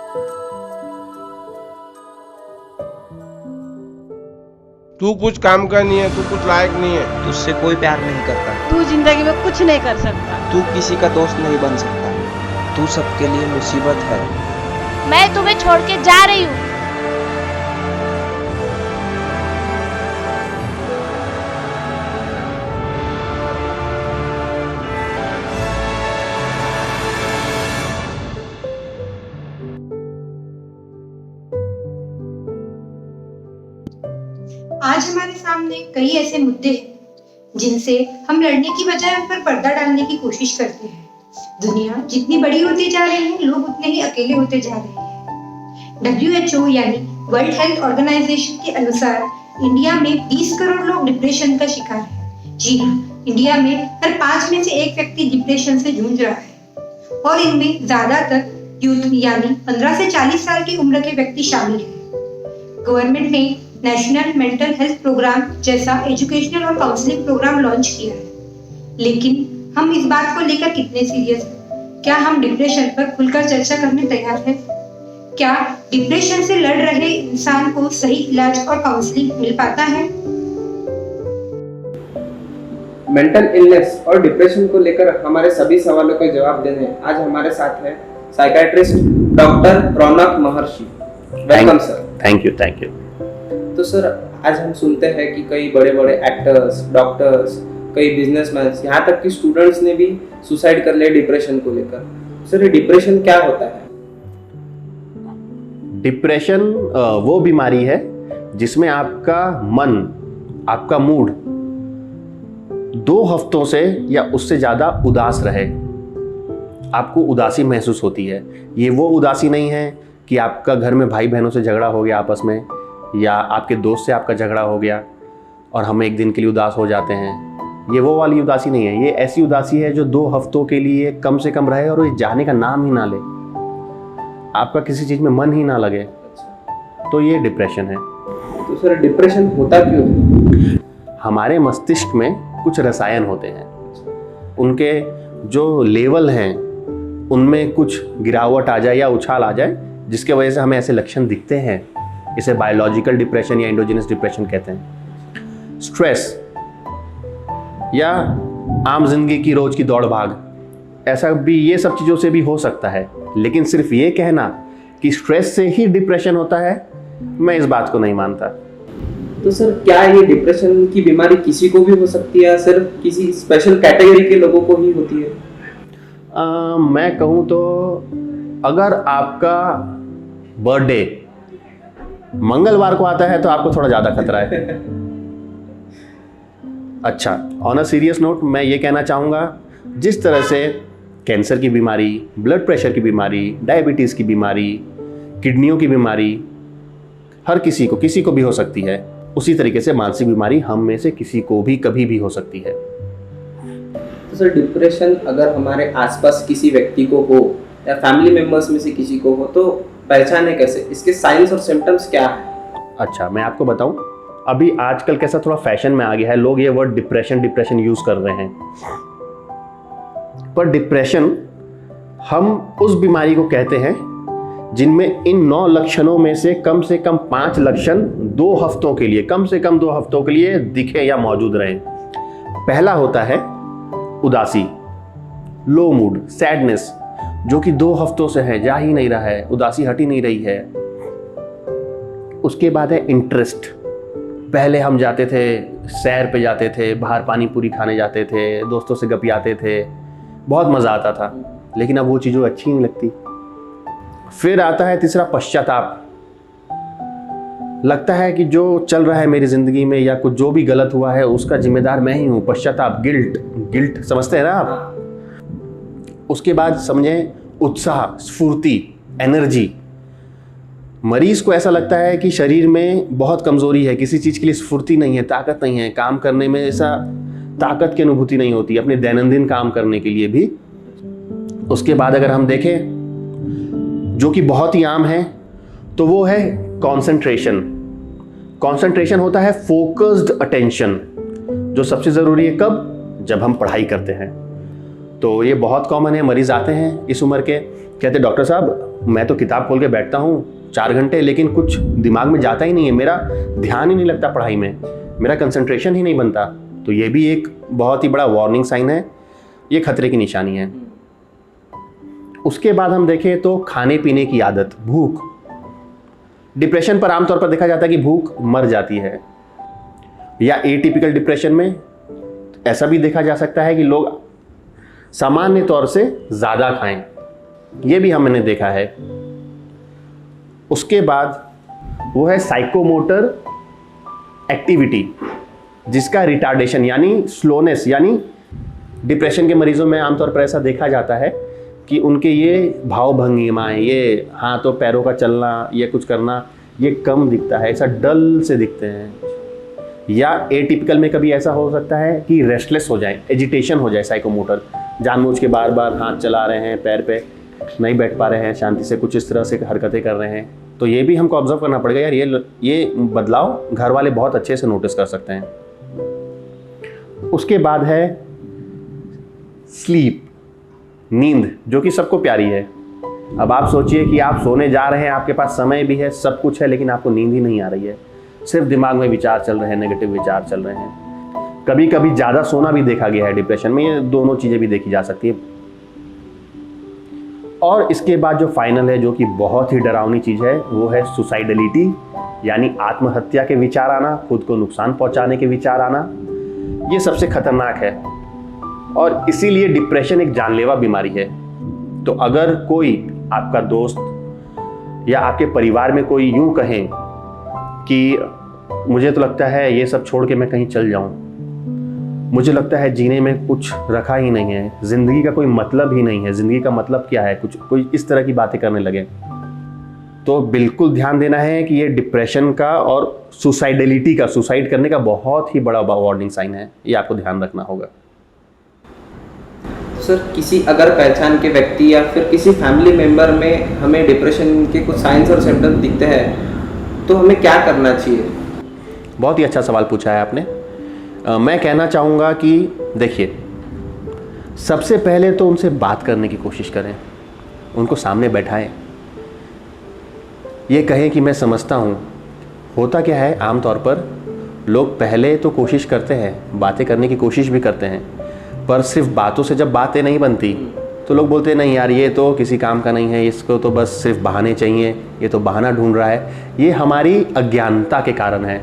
तू कुछ काम का नहीं है, तू कुछ लायक नहीं है। तुझसे कोई प्यार नहीं करता। तू जिंदगी में कुछ नहीं कर सकता। तू किसी का दोस्त नहीं बन सकता। तू सबके लिए मुसीबत है। मैं तुम्हें छोड़ के जा रही हूँ। आज हमारे सामने कई ऐसे मुद्दे हैं जिनसे हम लड़ने की बजाय उन पर पर्दा डालने की कोशिश करते हैं। दुनिया जितनी बड़ी होती जा रही है, लोग उतने ही अकेले होते जा रहे हैं। WHO यानी वर्ल्ड हेल्थ ऑर्गेनाइजेशन के अनुसार इंडिया में 20 करोड़ लोग डिप्रेशन का शिकार हैं। जी हाँ, इंडिया में हर 5 में से एक व्यक्ति डिप्रेशन से जूझ रहा है और इनमें ज्यादातर यूथ यानी 15 से 40 साल की उम्र के व्यक्ति शामिल हैं। गवर्नमेंट ने नेशनल मेंटल हेल्थ प्रोग्राम जैसा एजुकेशनल और काउंसलिंग प्रोग्राम लॉन्च किया है, लेकिन हम इस बात को लेकर कितने सीरियस हैं? क्या हम डिप्रेशन पर खुलकर चर्चा करने तैयार हैं? क्या डिप्रेशन से लड़ रहे इंसान को सही इलाज और काउंसलिंग मिल पाता है? मेंटल इलनेस और डिप्रेशन को लेकर हमारे सभी सवालों के जवाब देने आज हमारे साथ है psychiatrist doctor Raunak Maharshi. Welcome sir. Thank you. तो सर, आज हम सुनते हैं कि कई बड़े बड़े एक्टर्स, डॉक्टर्स, कई बिजनेसमैन, यहाँ तक कि स्टूडेंट्स ने भी सुसाइड कर लिया डिप्रेशन को लेकर। सर, ये डिप्रेशन क्या होता है? डिप्रेशन वो बीमारी है जिसमें आपका मन, आपका मूड 2 हफ्तों से या उससे ज़्यादा उदास रहे। आपको उदासी महसूस होती है। ये वो उदासी नहीं है कि आपका घर में भाई बहनों से झगड़ा हो गया आपस में, या आपके दोस्त से आपका झगड़ा हो गया और हम एक दिन के लिए उदास हो जाते हैं। ये वो वाली उदासी नहीं है। ये ऐसी उदासी है जो 2 हफ्तों के लिए कम से कम रहे और ये जाने का नाम ही ना ले, आपका किसी चीज़ में मन ही ना लगे, तो ये डिप्रेशन है। तो सर, डिप्रेशन होता क्यों है? हमारे मस्तिष्क में कुछ रसायन होते हैं, उनके जो लेवल हैं उनमें कुछ गिरावट आ जाए या उछाल आ जाए, जिसके वजह से हमें ऐसे लक्षण दिखते हैं। इसे बायोलॉजिकल डिप्रेशन या एंडोजेनस डिप्रेशन कहते हैं। स्ट्रेस या आम जिंदगी की रोज की दौड़ भाग, ऐसा भी, ये सब चीज़ों से भी हो सकता है। लेकिन सिर्फ ये कहना कि स्ट्रेस से ही डिप्रेशन होता है, मैं इस बात को नहीं मानता। तो सर, क्या ये डिप्रेशन की बीमारी किसी को भी हो सकती है, सिर्फ किसी स्पेशल कैटेगरी के लोगों को ही होती है? मैं कहूँ तो अगर आपका बर्थडे मंगलवार को आता है तो आपको थोड़ा ज़्यादा खतरा है। अच्छा, ऑन अ सीरियस नोट मैं ये कहना चाहूँगा, जिस तरह से कैंसर की बीमारी, ब्लड प्रेशर की बीमारी, डायबिटीज़ की बीमारी, किडनियों की बीमारी हर किसी को भी हो सकती है, उसी तरीके से मानसिक बीमारी हम में से किसी को भी कभी भी हो सकती है। तो सर, डिप्रेशन अगर हमारे आसपास किसी व्यक्ति को हो या फैमिली मेंबर्स में से किसी को हो तो पहचाने कैसे? इसके साइंस और सिम्टम्स क्या है? अच्छा, मैं आपको बताऊं, अभी आजकल कैसा थोड़ा फैशन में आ गया है, लोग ये वर्ड डिप्रेशन यूज कर रहे हैं, पर डिप्रेशन हम उस बीमारी को कहते हैं जिनमें इन 9 लक्षणों में से कम 5 लक्षण 2 हफ्तों के लिए, कम से कम 2 हफ्तों के लिए दिखे या मौजूद रहे। पहला होता है उदासी, लो मूड, सैडनेस, जो कि 2 हफ्तों से है, जा ही नहीं रहा है, उदासी हट ही नहीं रही है। उसके बाद है इंटरेस्ट। पहले हम जाते थे, सैर पे जाते थे, बाहर पानी पूरी खाने जाते थे, दोस्तों से गपियाते थे, बहुत मज़ा आता था, लेकिन अब वो चीज़ें अच्छी नहीं लगती। फिर आता है तीसरा पश्चाताप। लगता है कि जो चल रहा है मेरी ज़िंदगी में या कुछ जो भी गलत हुआ है उसका जिम्मेदार मैं ही हूँ। पश्चाताप, गिल्ट समझते हैं ना आप। उसके बाद समझें उत्साह, स्फूर्ति, एनर्जी। मरीज को ऐसा लगता है कि शरीर में बहुत कमज़ोरी है, किसी चीज़ के लिए स्फूर्ति नहीं है, ताकत नहीं है, काम करने में ऐसा ताकत की अनुभूति नहीं होती अपने दैनंदिन काम करने के लिए भी। उसके बाद अगर हम देखें, जो कि बहुत ही आम है, तो वो है कंसंट्रेशन। कंसंट्रेशन होता है फोकस्ड अटेंशन, जो सबसे ज़रूरी है कब? जब हम पढ़ाई करते हैं। तो ये बहुत कॉमन है, मरीज़ आते हैं इस उम्र के कहते डॉक्टर साहब मैं तो किताब खोल के बैठता हूँ 4 घंटे, लेकिन कुछ दिमाग में जाता ही नहीं है, मेरा ध्यान ही नहीं लगता पढ़ाई में, मेरा कंसंट्रेशन ही नहीं बनता। तो ये भी एक बहुत ही बड़ा वार्निंग साइन है, ये खतरे की निशानी है। उसके बाद हम देखें तो खाने पीने की आदत, भूख। डिप्रेशन पर आमतौर पर देखा जाता है कि भूख मर जाती है, या एटिपिकल डिप्रेशन में ऐसा भी देखा जा सकता है कि लोग सामान्य तौर से ज़्यादा खाएं, ये भी हमने देखा है। उसके बाद वो है साइकोमोटर एक्टिविटी, जिसका रिटार्डेशन यानी स्लोनेस, यानी डिप्रेशन के मरीजों में आमतौर पर ऐसा देखा जाता है कि उनके ये भाव भंगिमाएं, ये हाथों पैरों का चलना, ये कुछ करना, ये कम दिखता है, ऐसा डल से दिखते हैं। या एटिपिकल में कभी ऐसा हो सकता है कि रेस्टलेस हो जाए, एजिटेशन हो जाए, साइकोमोटर, जानबूझ के बार बार हाथ चला रहे हैं, पैर पे नहीं बैठ पा रहे हैं शांति से, कुछ इस तरह से हरकतें कर रहे हैं। तो ये भी हमको ऑब्जर्व करना पड़ेगा यार, ये बदलाव घर वाले बहुत अच्छे से नोटिस कर सकते हैं। उसके बाद है स्लीप, नींद, जो कि सबको प्यारी है। अब आप सोचिए कि आप सोने जा रहे हैं, आपके पास समय भी है, सब कुछ है, लेकिन आपको नींद ही नहीं आ रही है, सिर्फ दिमाग में विचार चल रहे हैं, नेगेटिव विचार चल रहे हैं। कभी कभी ज़्यादा सोना भी देखा गया है डिप्रेशन में, ये दोनों चीज़ें भी देखी जा सकती है। और इसके बाद जो फाइनल है, जो कि बहुत ही डरावनी चीज़ है, वो है सुसाइडलिटी, यानी आत्महत्या के विचार आना, खुद को नुकसान पहुंचाने के विचार आना। ये सबसे खतरनाक है, और इसीलिए डिप्रेशन एक जानलेवा बीमारी है। तो अगर कोई आपका दोस्त या आपके परिवार में कोई यूं कहें कि मुझे तो लगता है ये सब छोड़ के मैं कहीं चल जाऊं, मुझे लगता है जीने में कुछ रखा ही नहीं है, ज़िंदगी का कोई मतलब ही नहीं है, ज़िंदगी का मतलब क्या है, कोई इस तरह की बातें करने लगे, तो बिल्कुल ध्यान देना है कि ये डिप्रेशन का और सुसाइडलिटी का, सुसाइड करने का बहुत ही बड़ा वार्निंग साइन है, ये आपको ध्यान रखना होगा। सर, किसी अगर पहचान के व्यक्ति या फिर किसी फैमिली मेम्बर में हमें डिप्रेशन के कुछ साइंस और सिम्टम्स दिखते हैं, तो हमें क्या करना चाहिए? बहुत ही अच्छा सवाल पूछा है आपने। मैं कहना चाहूँगा कि देखिए, सबसे पहले तो उनसे बात करने की कोशिश करें, उनको सामने बैठाएं, ये कहें कि मैं समझता हूँ। होता क्या है, आमतौर पर लोग पहले तो कोशिश करते हैं, बातें करने की कोशिश भी करते हैं, पर सिर्फ बातों से जब बातें नहीं बनती तो लोग बोलते हैं नहीं यार, ये तो किसी काम का नहीं है, इसको तो बस सिर्फ बहाने चाहिए, ये तो बहाना ढूंढ रहा है। ये हमारी अज्ञानता के कारण है।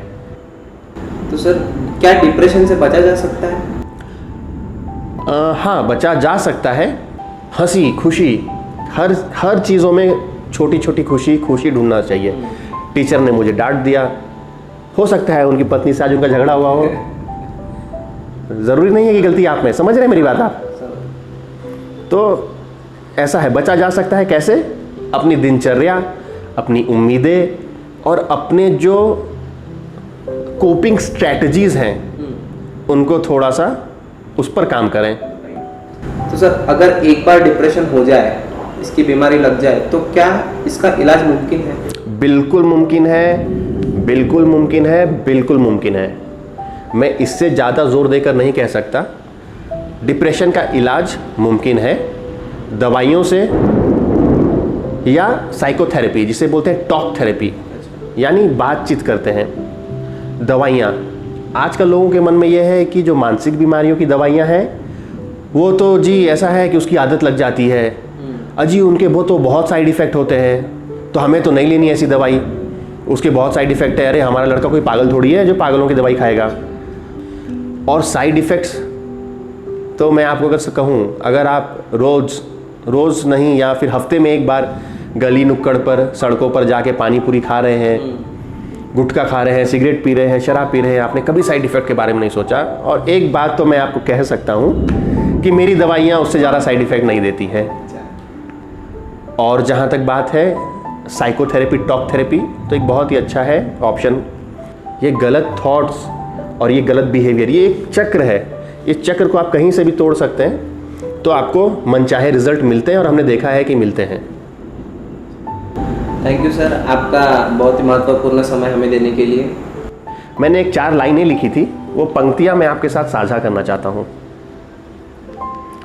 तो सर, क्या डिप्रेशन से बचा जा सकता है? हाँ, बचा जा सकता है। हंसी खुशी, हर चीज़ों में छोटी छोटी खुशी ढूंढना चाहिए। टीचर ने मुझे डांट दिया, हो सकता है उनकी पत्नी से आज उनका झगड़ा हुआ हो, ज़रूरी नहीं है कि गलती आप में, समझ रहे हैं मेरी बात आप? तो ऐसा है, बचा जा सकता है। कैसे? अपनी दिनचर्या, अपनी उम्मीदें और अपने जो कोपिंग स्ट्रैटेजीज़ हैं उनको थोड़ा सा उस पर काम करें। तो सर, अगर एक बार डिप्रेशन हो जाए, इसकी बीमारी लग जाए, तो क्या इसका इलाज मुमकिन है? बिल्कुल मुमकिन है, बिल्कुल मुमकिन है, बिल्कुल मुमकिन है। मैं इससे ज़्यादा जोर देकर नहीं कह सकता। डिप्रेशन का इलाज मुमकिन है दवाइयों से या साइकोथेरेपी, जिसे बोलते हैं टॉक थेरेपी, यानी बातचीत करते हैं। दवाइयाँ, आजकल लोगों के मन में यह है कि जो मानसिक बीमारियों की दवाइयाँ हैं वो तो जी ऐसा है कि उसकी आदत लग जाती है, अजी उनके वो तो बहुत साइड इफ़ेक्ट होते हैं, तो हमें तो नहीं लेनी ऐसी दवाई, उसके बहुत साइड इफ़ेक्ट है। अरे हमारा लड़का कोई पागल थोड़ी है जो पागलों की दवाई खाएगा। और साइड इफ़ेक्ट्स तो मैं आपको अगर कहूँ, अगर आप रोज़ नहीं या फिर हफ्ते में एक बार गली नुक्कड़ पर, सड़कों पर जाके पानी पूरी खा रहे हैं, गुटखा खा रहे हैं, सिगरेट पी रहे हैं, शराब पी रहे हैं, आपने कभी साइड इफ़ेक्ट के बारे में नहीं सोचा। और एक बात तो मैं आपको कह सकता हूँ कि मेरी दवाइयाँ उससे ज़्यादा साइड इफ़ेक्ट नहीं देती है। और जहाँ तक बात है साइकोथेरेपी, टॉक थेरेपी, तो एक बहुत ही अच्छा है ऑप्शन। ये गलत थॉट्स और ये गलत बिहेवियर, ये एक चक्र है, इस चक्र को आप कहीं से भी तोड़ सकते हैं तो आपको मनचाहे रिजल्ट मिलते हैं, और हमने देखा है कि मिलते हैं। थैंक यू सर, आपका बहुत ही महत्वपूर्ण समय हमें देने के लिए। मैंने एक 4 लाइनें लिखी थी, वो पंक्तियां मैं आपके साथ साझा करना चाहता हूं,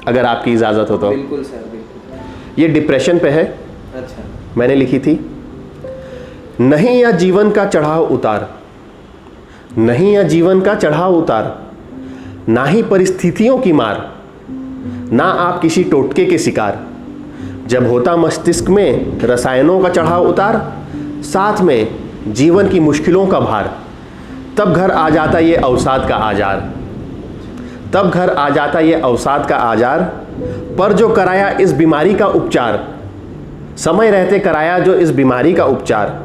अगर आपकी इजाज़त हो तो। बिल्कुल सर, बिल्कुल। ये डिप्रेशन पे है, अच्छा। मैंने लिखी थी। नहीं या जीवन का चढ़ाव उतार, नहीं या जीवन का चढ़ाव उतार, ना ही परिस्थितियों की मार, ना आप किसी टोटके के शिकार। जब होता मस्तिष्क में रसायनों का चढ़ाव उतार, साथ में जीवन की मुश्किलों का भार, तब घर आ जाता ये अवसाद का आजार, तब घर आ जाता ये अवसाद का आजार। पर जो कराया इस बीमारी का उपचार, समय रहते कराया जो इस बीमारी का उपचार,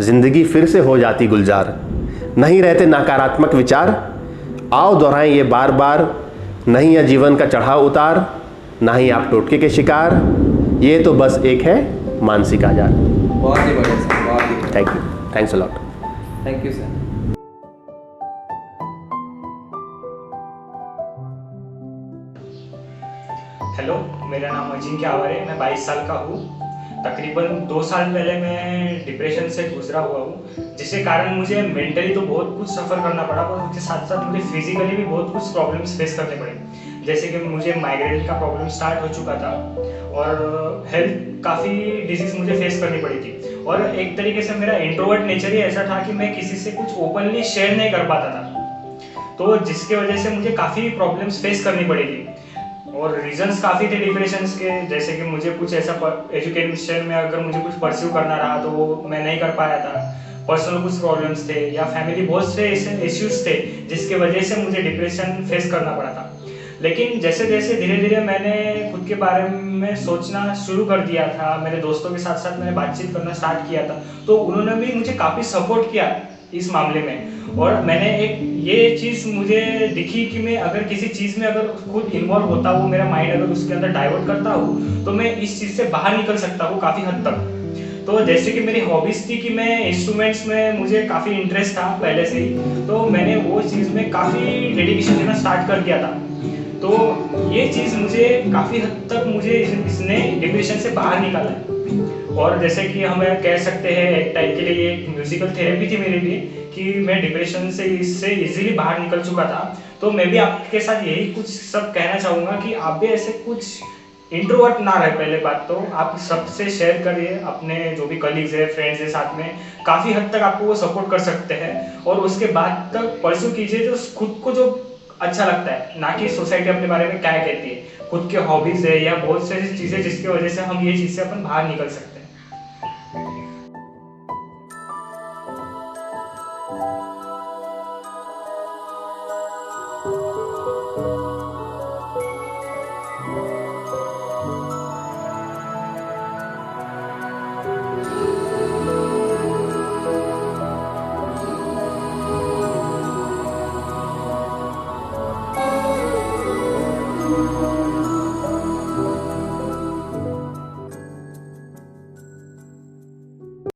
जिंदगी फिर से हो जाती गुलजार। नहीं रहते नकारात्मक विचार, आओ दोहराएं ये बार बार। नहीं है जीवन का चढ़ाव उतार, ना ही आप टोटके के शिकार, ये तो बस एक है मानसिक आजार। बहुत ही बढ़िया सर, बहुत ही बढ़िया। Thank you, thanks a lot. Thank you sir. Hello, मेरा नाम अजिंक्य आवर है। मैं 22 साल का हूँ। तकरीबन 2 साल पहले मैं डिप्रेशन से गुजरा हुआ हूँ, जिसके कारण मुझे मेंटली तो बहुत कुछ सफ़र करना पड़ा, और उसके साथ साथ मुझे फिजिकली भी बहुत कुछ प्रॉब्लम्स फेस करने पड़े। जैसे कि मुझे माइग्रेन का प्रॉब्लम स्टार्ट हो चुका था, और हेल्थ काफ़ी डिजीज़ मुझे फेस करनी पड़ी थी। और एक तरीके से मेरा इंट्रोवर्ट नेचर ही ऐसा था कि मैं किसी से कुछ ओपनली शेयर नहीं कर पाता था, तो जिसके वजह से मुझे काफ़ी प्रॉब्लम्स फेस करनी पड़ी थी। और रीजंस काफ़ी थे डिप्रेशन के, जैसे कि मुझे कुछ ऐसा एजुकेशन में अगर मुझे कुछ परस्यू करना रहा तो वो मैं नहीं कर पाया था। पर्सनल कुछ प्रॉब्लम्स थे, या फैमिली बहुत से ऐसे इश्यूज थे जिसके वजह से मुझे डिप्रेशन फेस करना पड़ा था। लेकिन जैसे जैसे धीरे धीरे मैंने खुद के बारे में सोचना शुरू कर दिया था, मेरे दोस्तों के साथ साथ मैंने बातचीत करना स्टार्ट किया था, तो उन्होंने भी मुझे काफ़ी सपोर्ट किया इस मामले में। और मैंने एक ये चीज़ मुझे दिखी कि मैं अगर किसी चीज़ में अगर खुद इन्वॉल्व होता हूँ, मेरा माइंड अगर उसके अंदर डाइवर्ट करता हूँ, तो मैं इस चीज़ से बाहर निकल सकता हूँ काफ़ी हद तक। तो जैसे कि मेरी हॉबीज़ थी कि मैं इंस्ट्रूमेंट्स में मुझे काफ़ी इंटरेस्ट था पहले से ही, तो मैंने वो चीज़ में काफ़ी डेडिकेशन देना स्टार्ट कर दिया था। तो ये चीज़ मुझे काफ़ी हद तक मुझे इसने डिप्रेशन से बाहर निकाला है। और जैसे कि हमें कह सकते हैं एक टाइप के लिए एक म्यूजिकल थेरेपी थी मेरे लिए, कि मैं डिप्रेशन से इससे इजीली बाहर निकल चुका था। तो मैं भी आपके साथ यही कुछ सब कहना चाहूँगा कि आप भी ऐसे कुछ इंट्रोवर्ट ना रहे। पहले बात तो आप सबसे शेयर करिए, अपने जो भी कलीग्स है, फ्रेंड्स है साथ में, काफ़ी हद तक आपको वो सपोर्ट कर सकते हैं। और उसके बाद तक परस्यू कीजिए जो खुद को जो अच्छा लगता है, ना कि सोसाइटी अपने बारे में क्या कहती है। खुद के हॉबीज़ है या बहुत सारी चीज़ें जिसकी वजह से हम ये चीज़ से अपन बाहर निकल सकते हैं।